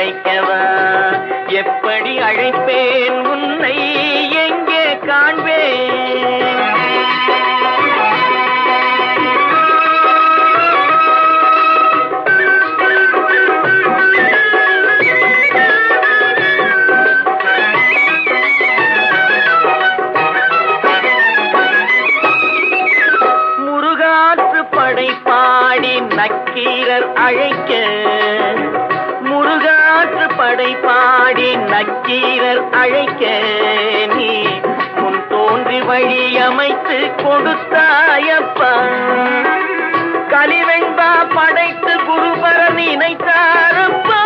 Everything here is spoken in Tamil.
அழைக்கவா? எப்படி அழைப்பேன் உன்னை எங்கே காண்பேன்? பாடி நக்கீரர் அழைக்க, முருகாற்று படை பாடி நக்கீரர் அழைக்க, நீ முன் தோன்றி வழி அமைத்து கொடுத்தாயப்பா. கலிவெண்பா படைத்து குருபரன் நினைத்தாரப்பா.